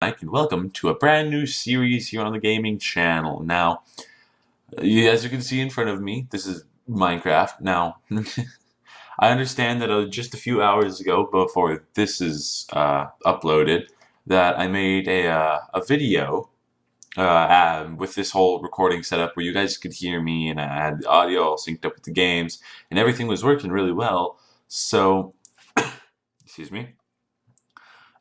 Mike, and welcome to a brand new series here on the gaming channel. Now, as you can see in front of me, this is Minecraft. Now, I understand that just a few hours ago, before this is uploaded, that I made a video with this whole recording setup where you guys could hear me, and I had the audio all synced up with the games, and everything was working really well. So, excuse me.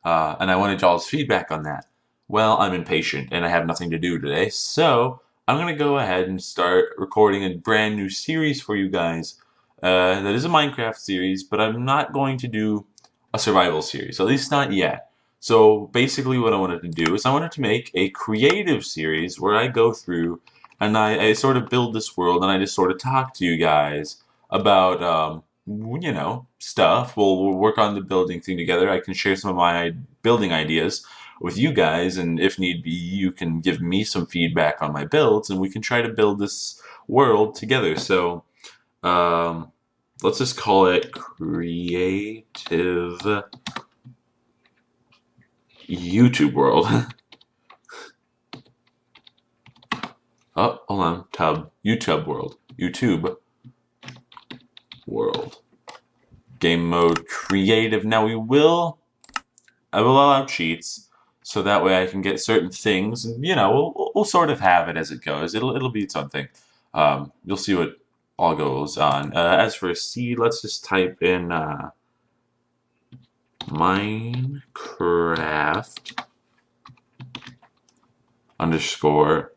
And I wanted y'all's feedback on that. Well, I'm impatient and I have nothing to do today, so I'm going to go ahead and start recording a brand new series for you guys. That is a Minecraft series, but I'm not going to do a survival series, at least not yet. So basically what I wanted to do is I wanted to make a creative series where I go through and I sort of build this world, and I just sort of talk to you guys about you know, stuff. We'll work on the building thing together. I can share some of my building ideas with you guys, and if need be, you can give me some feedback on my builds, and we can try to build this world together. So, let's just call it Creative YouTube World. Oh, hold on. YouTube World. Game mode creative. Now I will allow cheats, so that way I can get certain things, and you know, we'll sort of have it as it goes. It'll be something. You'll see what all goes on. As for seed, let's just type in Minecraft underscore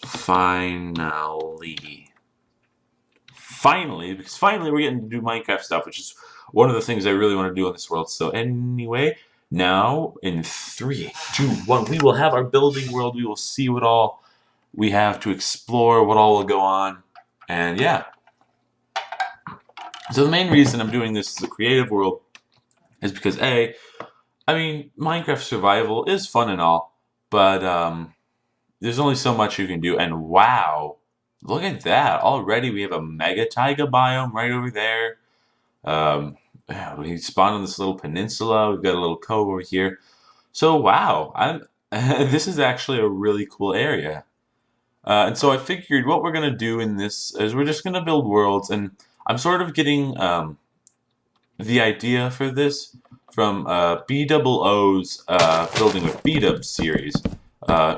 finally, because finally we're getting to do Minecraft stuff, which is one of the things I really want to do in this world. So anyway, now in 3, 2, 1, we will have our building world. We will see what all we have to explore, what all will go on, and yeah. So the main reason I'm doing this as a creative world is because I mean, Minecraft survival is fun and all, but there's only so much you can do, and wow. Look at that. Already we have a mega taiga biome right over there. We spawned on this little peninsula. We've got a little cove over here. So, wow. This is actually a really cool area. And so I figured what we're going to do in this is we're just going to build worlds. And I'm sort of getting the idea for this from BOO's Building with B-Dubs series.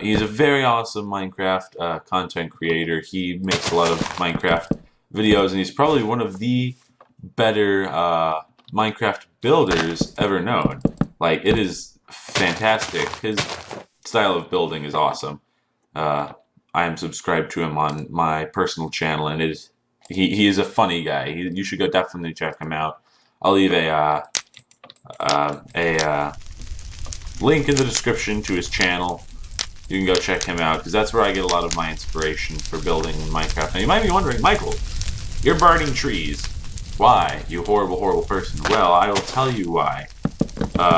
He's a very awesome Minecraft content creator. He makes a lot of Minecraft videos, and he's probably one of the better Minecraft builders ever known. Like, it is fantastic. His style of building is awesome. I am subscribed to him on my personal channel, and he is a funny guy. You should go definitely check him out. I'll leave a link in the description to his channel. You can go check him out, because that's where I get a lot of my inspiration for building Minecraft. Now, you might be wondering, Michael, you're burning trees. Why, you horrible, horrible person? Well, I will tell you why.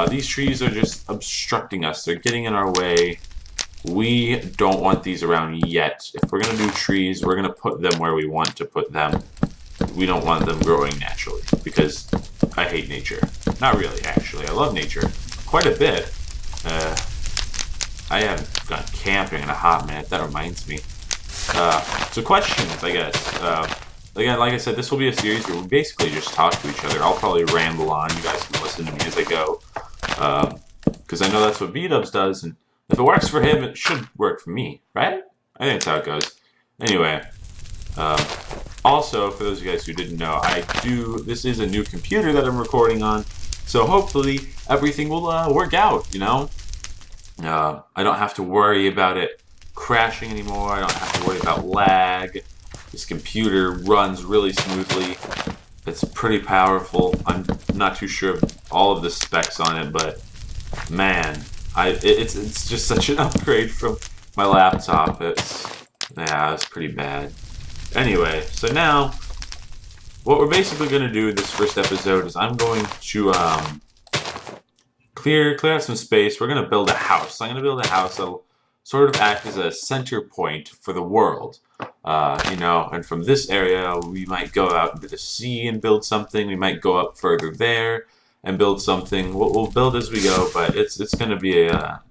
These trees are just obstructing us. They're getting in our way. We don't want these around yet. If we're going to do trees, we're going to put them where we want to put them. We don't want them growing naturally, because I hate nature. Not really, actually. I love nature quite a bit. I haven't gone camping in a hot minute. That reminds me. So questions, I guess. Again, like I said, this will be a series where we basically just talk to each other. I'll probably ramble on. You guys can listen to me as I go. Because I know that's what B-Dubs does, and if it works for him, it should work for me, right? I think that's how it goes. Anyway, also, for those of you guys who didn't know, this is a new computer that I'm recording on, so hopefully everything will work out, you know? I don't have to worry about it crashing anymore. I don't have to worry about lag. This computer runs really smoothly. It's pretty powerful. I'm not too sure of all of the specs on it, but man, it's just such an upgrade from my laptop. It's pretty bad. Anyway, so now what we're basically going to do in this first episode is I'm going to clear out some space. We're going to build a house. I'm going to build a house that'll sort of act as a center point for the world. You know, and from this area, we might go out into the sea and build something. We might go up further there and build something. We'll build as we go, but it's going to be a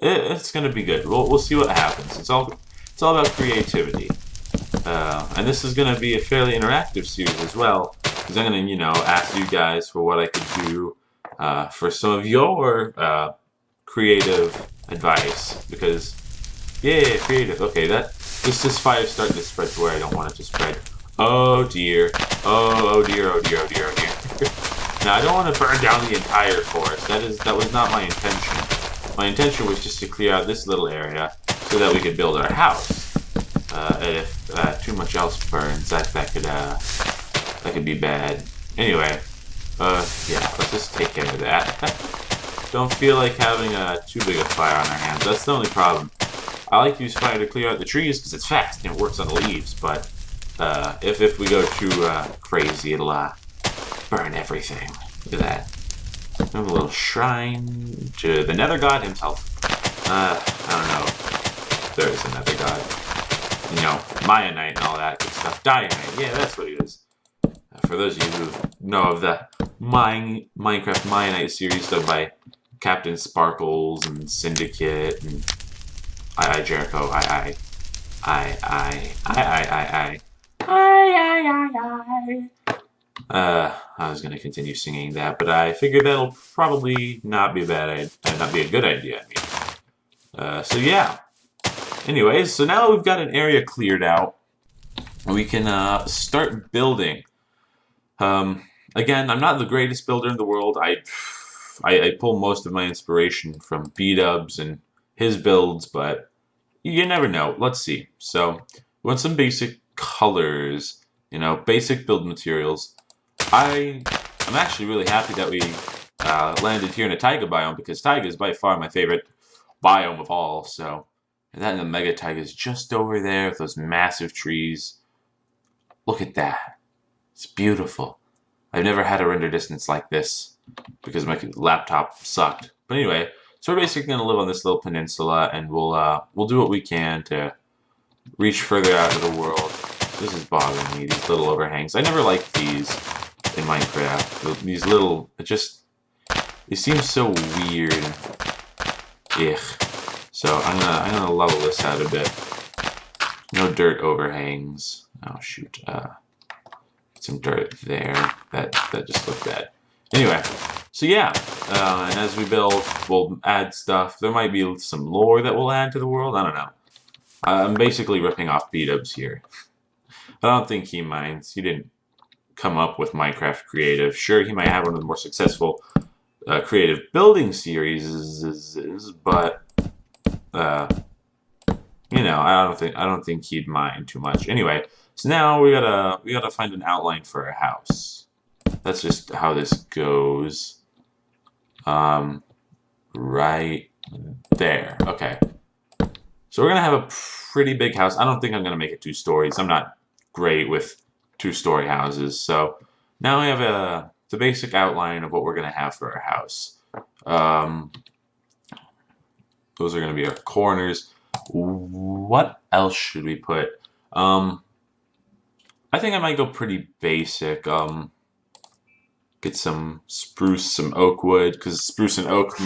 it's gonna be good. We'll see what happens. It's all about creativity. And this is gonna be a fairly interactive series as well, because I'm gonna, you know, ask you guys for what I could do for some of your creative advice. Because, yeah, creative. Okay, this fire starting to spread to where I don't want it to spread. Oh dear. Oh dear. Oh dear. Oh dear. Oh dear. Now I don't want to burn down the entire forest. That was not my intention. My intention was just to clear out this little area so that we could build our house. And if too much else burns, that could be bad. Anyway, yeah, let's just take care of that. Don't feel like having too big a fire on our hands. That's the only problem. I like to use fire to clear out the trees because it's fast and it works on the leaves. But if we go too crazy, it'll burn everything. Look at that. We have a little shrine to the Nether God himself. I don't know if there is a Nether God. You know, Mayanite and all that good stuff. Dianite, yeah, that's what it is. For those of you who know of the Minecraft Mayanite series done by Captain Sparkles and Syndicate and Jericho, I. I was gonna continue singing that, but I figured that'll probably not be a good idea. I mean, so yeah. Anyways, so now we've got an area cleared out, we can start building. Again, I'm not the greatest builder in the world. I pull most of my inspiration from B-Dubs and his builds, but you never know. Let's see. So, we want some basic colors, you know, basic build materials. I'm actually really happy that we landed here in a taiga biome, because taiga is by far my favorite biome of all. So, and that and the mega taiga is just over there with those massive trees. Look at that. It's beautiful. I've never had a render distance like this because my laptop sucked. But anyway, so we're basically going to live on this little peninsula, and we'll do what we can to reach further out of the world. This is bothering me, these little overhangs. I never liked these in Minecraft. These little, it seems so weird. Ugh. So I'm gonna level this out a bit. No dirt overhangs. Oh shoot. Some dirt there. That just looked bad. Anyway, so yeah, and as we build, we'll add stuff. There might be some lore that we'll add to the world. I don't know. I'm basically ripping off B-Dubs here. I don't think he minds. He didn't come up with Minecraft Creative. Sure, he might have one of the more successful creative building series, but you know, I don't think he'd mind too much. Anyway, so now we gotta find an outline for our house. That's just how this goes. Right there. Okay. So we're gonna have a pretty big house. I don't think I'm gonna make it 2 stories. I'm not great with 2-story houses. So now we have the basic outline of what we're gonna have for our house. Those are gonna be our corners. What else should we put? I think I might go pretty basic. Get some spruce, some oak wood, because spruce and oak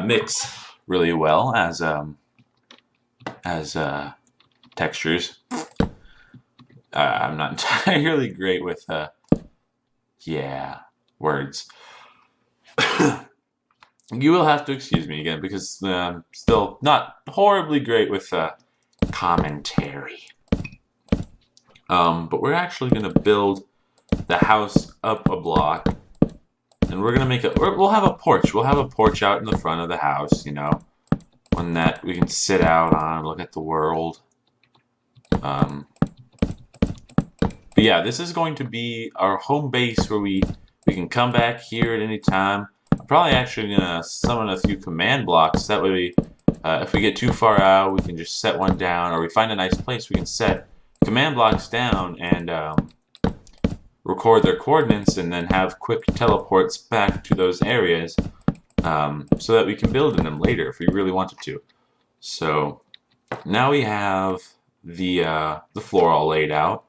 mix really well as textures. I'm not entirely great with yeah, words. You will have to excuse me again because I'm still not horribly great with commentary. But we're actually going to build the house up a block, and we're going to make it. We'll have a porch. We'll have a porch out in the front of the house, you know, one that we can sit out on, look at the world. But yeah, this is going to be our home base where we can come back here at any time. I'm probably actually going to summon a few command blocks. That way, if we get too far out, we can just set one down, or we find a nice place, we can set command blocks down and record their coordinates and then have quick teleports back to those areas so that we can build in them later if we really wanted to. So now we have the floor all laid out.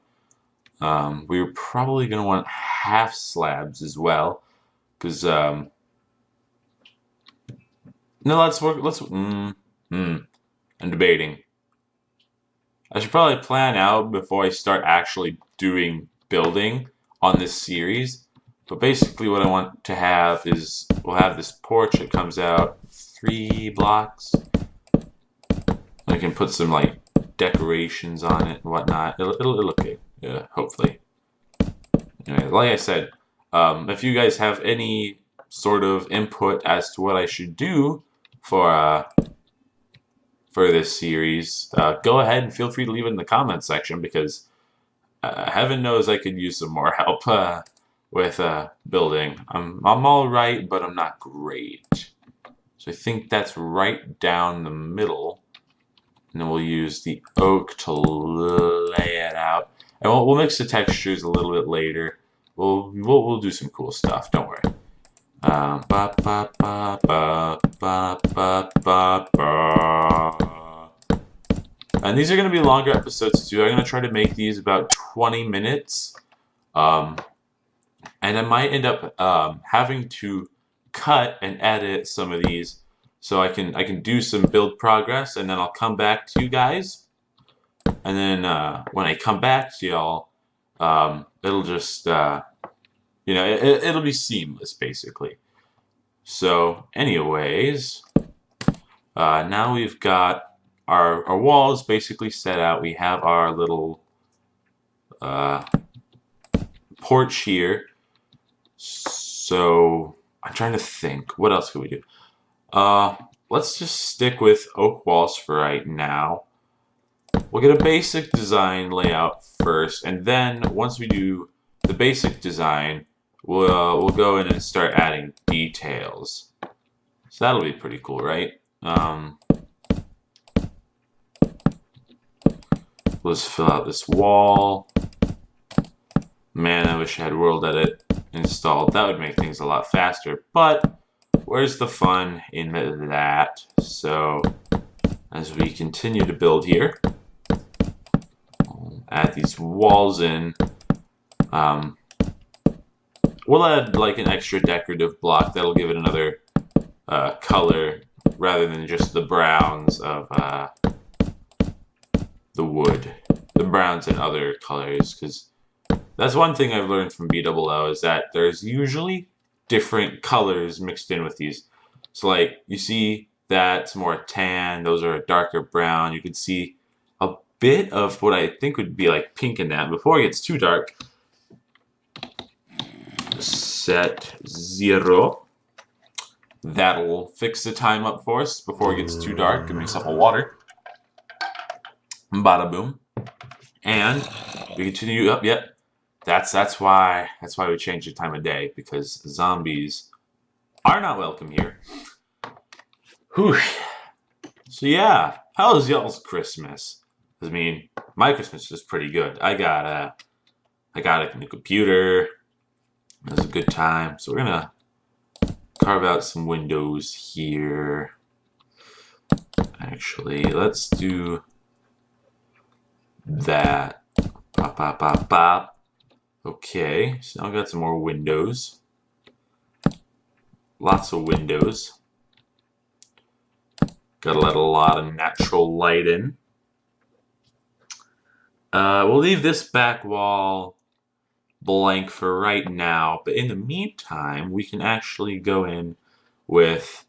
We're probably going to want half slabs as well, because no, let's I'm debating. I should probably plan out before I start actually doing building on this series. But basically what I want to have is, we'll have this porch that comes out 3 blocks. I can put some like decorations on it and whatnot. It'll look good, hopefully. Anyway, like I said, if you guys have any sort of input as to what I should do for this series, go ahead and feel free to leave it in the comments section, because heaven knows I could use some more help with building. I'm all right, but I'm not great. So I think that's right down the middle. And then we'll use the oak to lay it out. And we'll mix the textures a little bit later. We'll do some cool stuff. Don't worry. And these are going to be longer episodes too. I'm going to try to make these about 20 minutes. And I might end up having to cut and edit some of these, so I can do some build progress, and then I'll come back to you guys. And then when I come back to y'all, it'll just it'll be seamless basically. So anyways, now we've got our walls basically set out. We have our little porch here. So I'm trying to think, what else could we do? Let's just stick with oak walls for right now. We'll get a basic design layout first, and then once we do the basic design, we'll go in and start adding details. So that'll be pretty cool, right? Let's fill out this wall. Man, I wish I had World Edit installed. That would make things a lot faster, but where's the fun in that? So as we continue to build here, we'll add these walls in. We'll add like an extra decorative block that'll give it another color, rather than just the browns of the wood. The browns and other colors, because that's one thing I've learned from BOO, is that there's usually different colors mixed in with these. So like, you see that's more tan, those are a darker brown. You can see a bit of what I think would be like pink in that. Before it gets too dark, set 0. That'll fix the time up for us before it gets too dark. Give me some water. Bada boom. And we continue up. Yep. That's why we changed the time of day, because zombies are not welcome here. Whew. So yeah, how was y'all's Christmas? I mean, my Christmas was pretty good. I got a new computer. It was a good time. So we're gonna carve out some windows here. Actually, let's do that. Pop, pop, pop, pop. Okay, so now I've got some more windows. Lots of windows. Gotta let a lot of natural light in. We'll leave this back wall blank for right now, but in the meantime, we can actually go in with,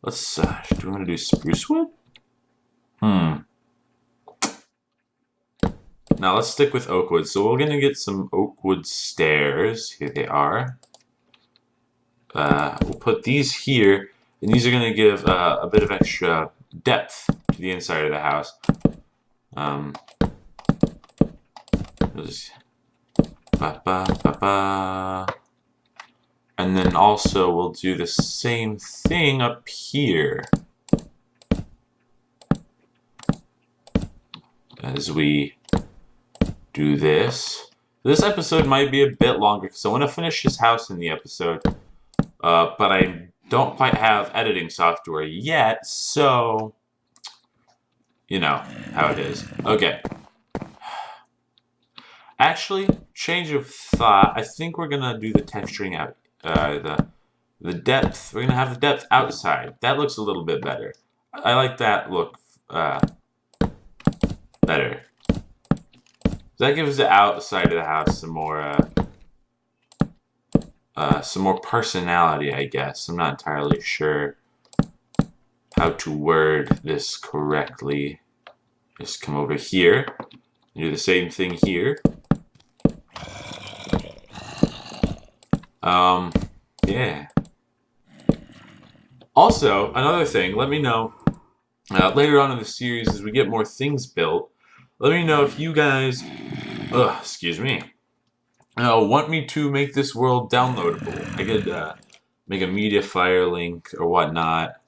let's, do we want to do spruce wood? Now let's stick with oak wood. So we're gonna get some oak wood stairs. Here they are. We'll put these here, and these are gonna give a bit of extra depth to the inside of the house. And then also we'll do the same thing up here as we do this. This episode might be a bit longer because I want to finish this house in the episode, but I don't quite have editing software yet, so you know how it is. Okay. Actually, change of thought. I think we're gonna do the texturing out, the depth. We're gonna have the depth outside. That looks a little bit better. I like that look better. That gives the outside of the house some more personality, I guess. I'm not entirely sure how to word this correctly. Just come over here and do the same thing here. Yeah. Also, another thing, let me know later on in the series as we get more things built. Let me know if you guys, excuse me, want me to make this world downloadable. I could make a media fire link or whatnot,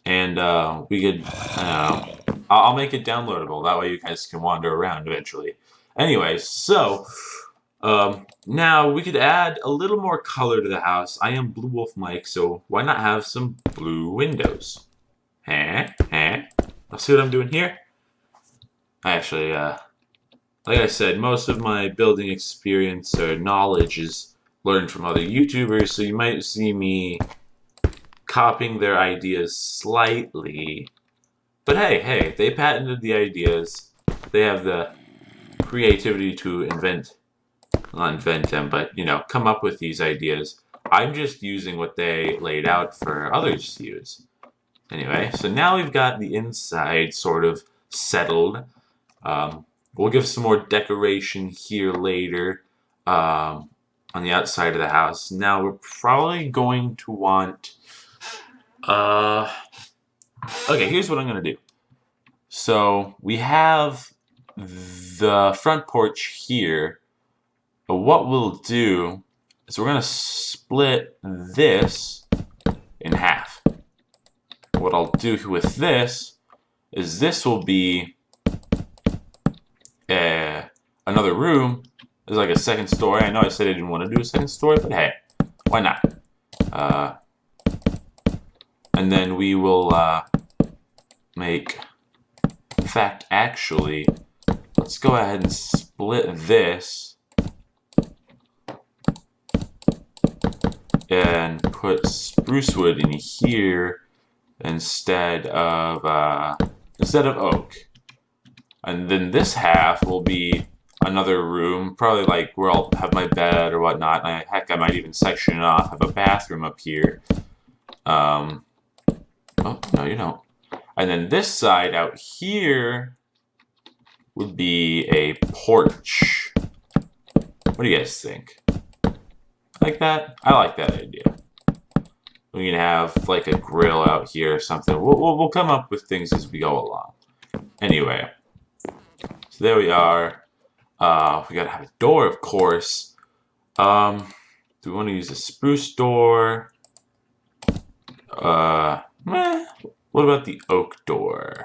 and we could, I'll make it downloadable. That way you guys can wander around eventually. Anyway, so now we could add a little more color to the house. I am Bluewolf Mike, so why not have some blue windows? I'll see what I'm doing here. I actually, like I said, most of my building experience or knowledge is learned from other YouTubers, so you might see me copying their ideas slightly. But hey, they patented the ideas. They have the creativity to not invent them, but, you know, come up with these ideas. I'm just using what they laid out for others to use. Anyway, so now we've got the inside sort of settled. We'll give some more decoration here later on the outside of the house. Now we're probably going to want... okay, here's what I'm going to do. So we have the front porch here. But what we'll do is we're going to split this in half. What I'll do with this is this will be another room. It's like a second story. I know I said I didn't want to do a second story, but hey, why not? And then we will make... In fact, actually, let's go ahead and split this and put spruce wood in here instead of oak. And then this half will be another room, probably like where I'll have my bed or whatnot. And heck, I might even section it off. Have a bathroom up here. Oh, no, you don't. And then this side out here would be a porch. What do you guys think? Like that? I like that idea. We can have like a grill out here or something. We'll come up with things as we go along. Anyway, so there we are. We gotta have a door, of course. Do we want to use a spruce door? What about the oak door?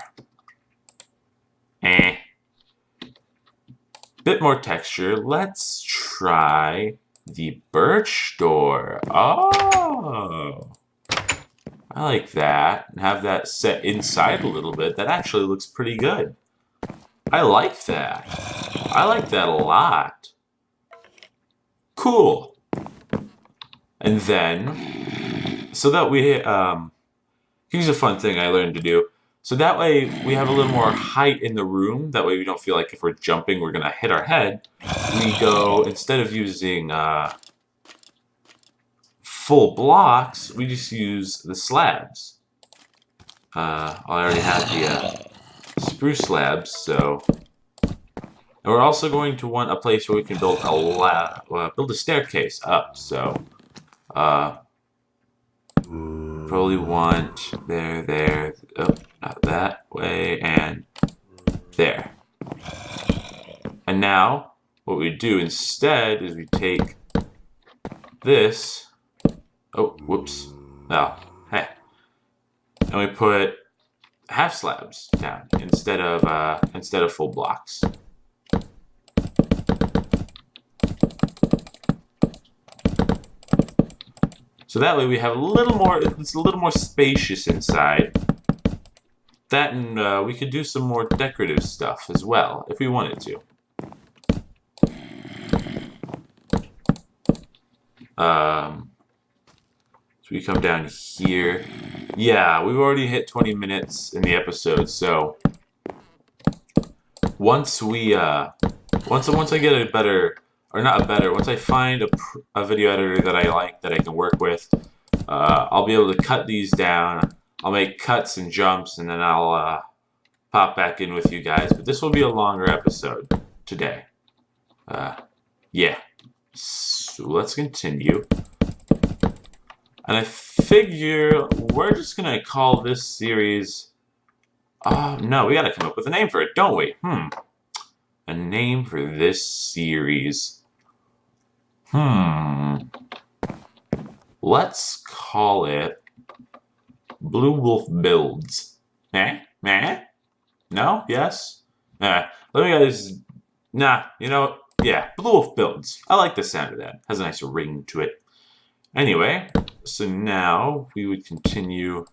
Bit more texture. Let's try the birch door. Oh, I like that. And have that set inside a little bit. That actually looks pretty good. I like that. I like that a lot. Cool. And then, so that we, here's a fun thing I learned to do. So that way we have a little more height in the room. That way we don't feel like if we're jumping we're gonna hit our head. We go, instead of using full blocks, we just use the slabs. I already have the spruce slabs, so. And we're also going to want a place where we can build build a staircase up. So, probably want there, oh, not that way, and there. And now, what we do instead is we take this, oh, whoops, no, hey, and we put half slabs down instead of full blocks. So that way we have a little more, it's a little more spacious inside. That and we could do some more decorative stuff as well, if we wanted to. So we come down here. Yeah, we've already hit 20 minutes in the episode, so once I get a better, or not a better, once I find a video editor that I like, that I can work with, I'll be able to cut these down. I'll make cuts and jumps, and then I'll pop back in with you guys. But this will be a longer episode today. Yeah. So let's continue. And I figure we're just going to call this series... no, we got to come up with a name for it, don't we? A name for this series. Let's call it Bluewolf Builds. No? Yes? Let me guys... Nah, you know, yeah, Bluewolf Builds. I like the sound of that. Has a nice ring to it. Anyway, so now we would continue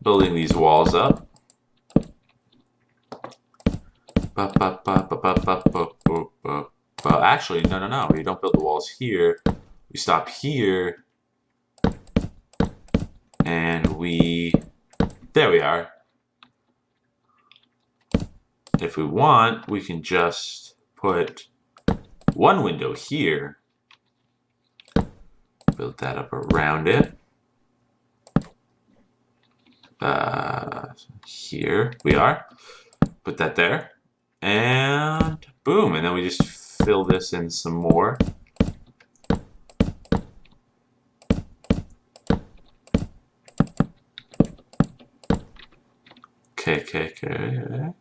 building these walls up. Well, actually, no. We don't build the walls here. We stop here. And there we are. If we want, we can just put one window here. Build that up around it. Here we are. Put that there. And boom. And then we just fill this in some more. Okay.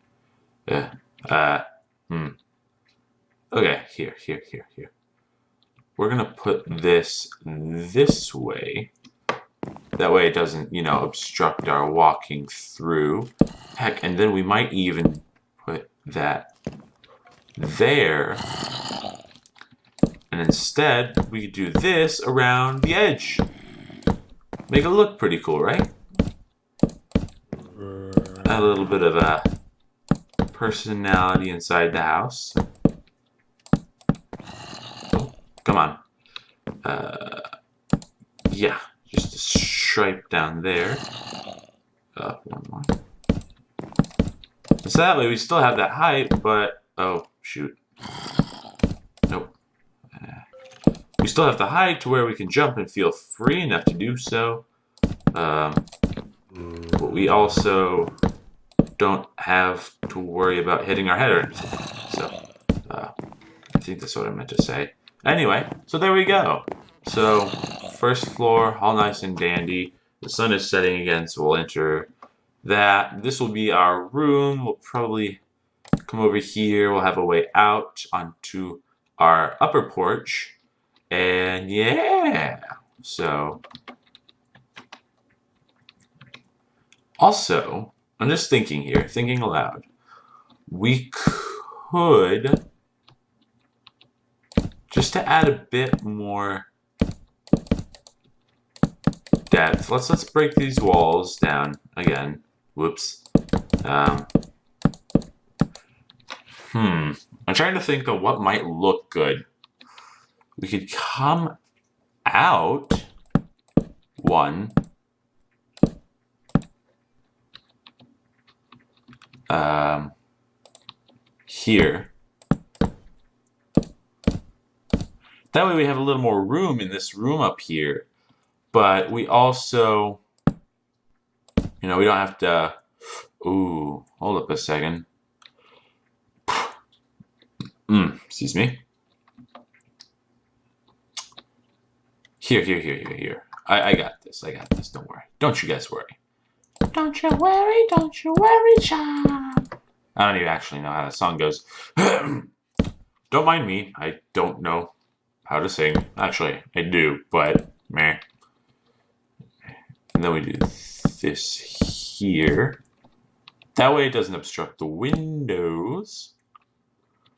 Yeah. Okay, here. We're gonna put this way. That way it doesn't, you know, obstruct our walking through. Heck, and then we might even put that there. And instead, we could do this around the edge. Make it look pretty cool, right? A little bit of a personality inside the house. Oh, come on. Yeah, just a stripe down there. One more. So that way we still have that height, but... Oh, shoot. Nope. We still have the height to where we can jump and feel free enough to do so. But we also don't have to worry about hitting our head or anything. So, I think that's what I meant to say. Anyway, so there we go. So, first floor, all nice and dandy. The sun is setting again, so we'll enter that. This will be our room. We'll probably come over here. We'll have a way out onto our upper porch. And yeah, so... Also, I'm just thinking here, thinking aloud. We could, just to add a bit more depth, let's break these walls down again. Whoops. I'm trying to think of what might look good. We could come out one. Here. That way we have a little more room in this room up here. But we also, you know, we don't have to... Ooh, hold up a second. Excuse me. Here. I got this, don't worry. Don't you guys worry. Don't you worry, child. I don't even actually know how the song goes. Don't mind me. I don't know how to sing. Actually, I do, but meh. And then we do this here. That way it doesn't obstruct the windows.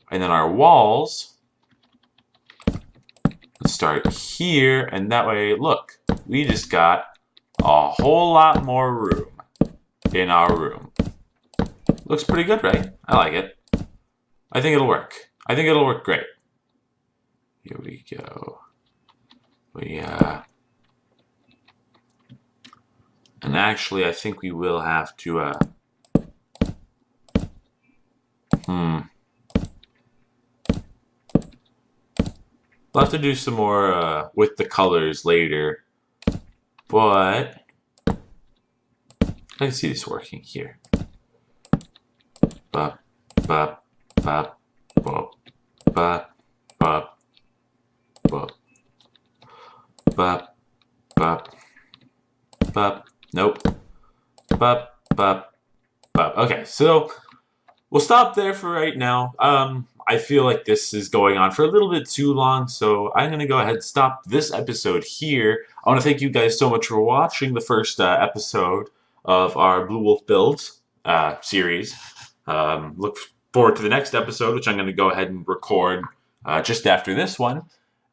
And then our walls start here. And that way, look, we just got a whole lot more room in our room. Looks pretty good, right? I like it. I think it'll work. I think it'll work great. Here we go. And actually, I think we will have to, we'll have to do some more with the colors later. But I can see this working here. Bop, bop, bop, bop, bop, bop, bop, bop, bop, bop. Nope. Bop, bop, bop. Okay, so we'll stop there for right now. I feel like this is going on for a little bit too long, so I'm going to go ahead and stop this episode here. I want to thank you guys so much for watching the first episode of our Bluewolf Builds series. Look forward to the next episode, which I'm going to go ahead and record just after this one.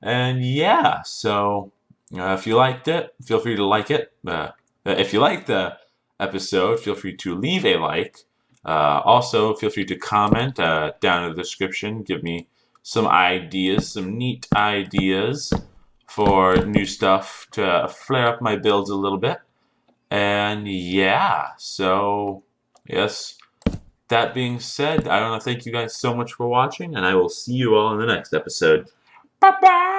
And yeah, so if you liked it, feel free to like it. If you liked the episode, feel free to leave a like. Also, feel free to comment down in the description. Give me some ideas, some neat ideas for new stuff to flare up my builds a little bit. And yeah, so yes, that being said, I want to thank you guys so much for watching, and I will see you all in the next episode. Bye-bye!